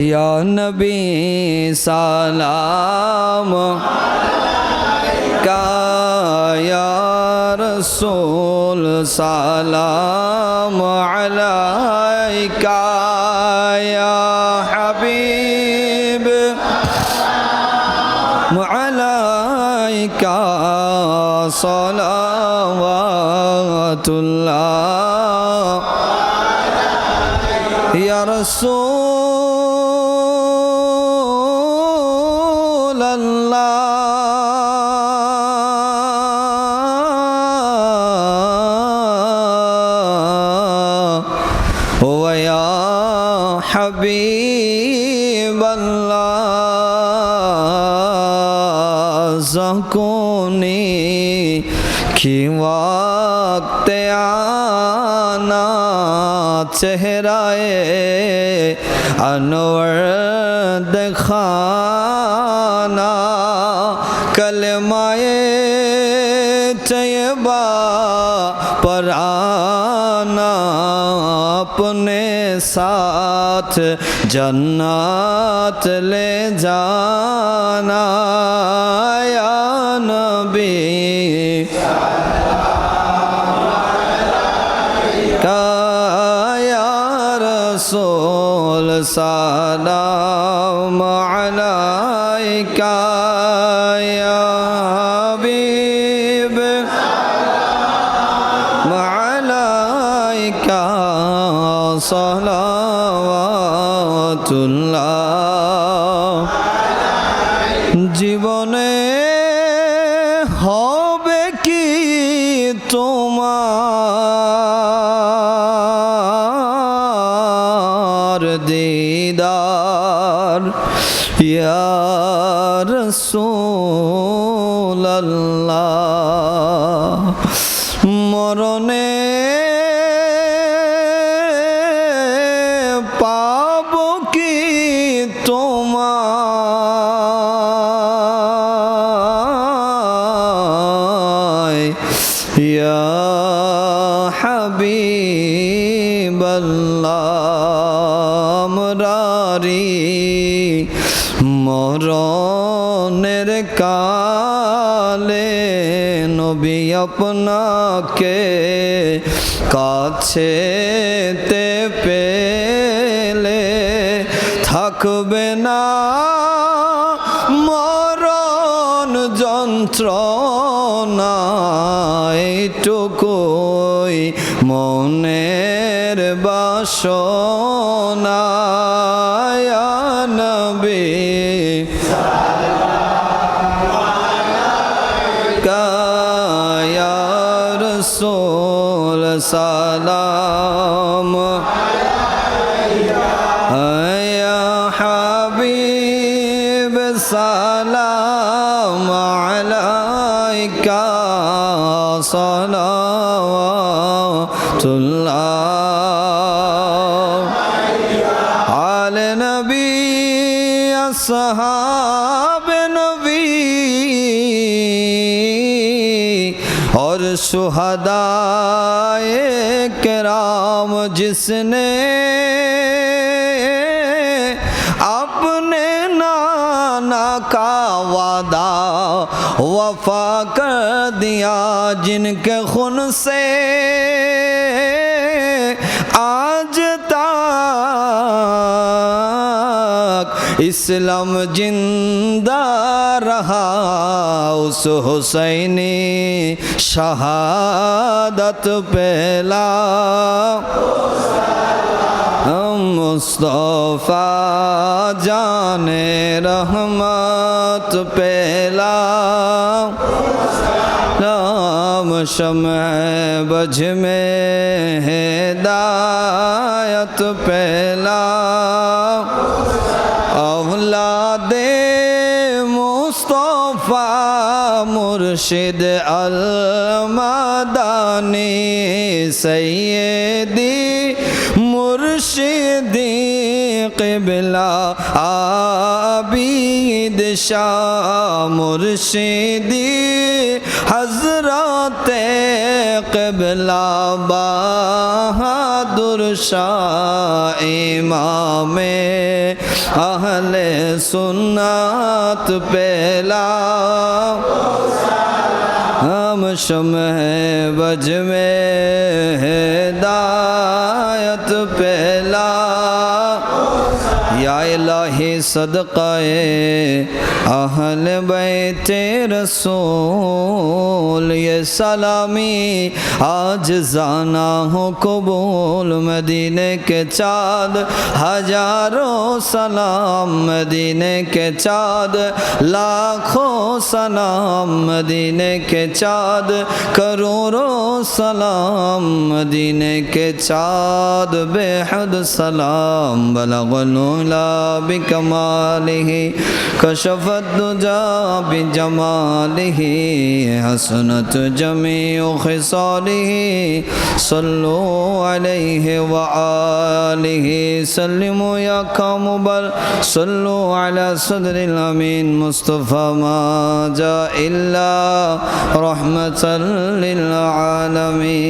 या नबी सलाम अलैका या रसूल सलाम अलैका या हबीब अलैका सलावतुल्लाह या रसूल अल्लाह व या हबीब अल्लाह ज़कुनी की वक्त आना चेहराए अनवर दिखाना कलमाए तैयबा पर आना अपने साथ जन्नत ले जाना या नबी या रसूल सलाम अलैका या हबीब अलैका सलावतुल्लाह জীবনে হবে কি তোমার দিদার ইয়া রাসূলুল্লাহ মরণে পাব কি তোমায় ইয়া হাবিবাল্লাহ আমরারি মরণের কালে নবী আপনাকে কাছেতে পেলে থাকবে না মরণ যন্ত্রণা এইটুকুই মনের বাসনা ইয়া নবী या रसूल सलाम या हबीब सलाम अलैका सलावतुल्लाह आले नबी अस्हाब नबी और शुहदाए किराम जिसने अपने नाना का वादा वफा कर दिया जिनके खून से आज तक इस्लाम जिंदा रहा उस हुसैनी शहादत पहला मुस्तफा जाने रहमत पहला नाम शम्अ बज में हिदायत पहला औलादे मुस्तफा मुर्शिद अल-मदानी सैयदी मुर्शिदी क़िबला तेरा आबिद शाह मुर्शिदी हजरत क़िबला बहादुर शाह इमाम अहले सुन्नत पहला हम शम्ह बज में हिदायत पहला या इलाही सदक़ाए अहल बैते रसूल ये सलामी आज जाना हो कबूल मदीने के चाँद हजारों सलाम मदीने के चाँद लाखों सलाम मदीने के चाँद करोड़ों सलाम मदीने के चाँद बेहद सलाम बलगुला बिकमालिही कशफत दुजा बिजमालिही हसनत जमीउ खिसालिही सल्लु अलैहि व आलिहि सल्लिमु या कामुबर सल्लु अला सदरिल अमीन मुस्तफ़ा मा जा इल्ला रहमतल लिल आलमीन।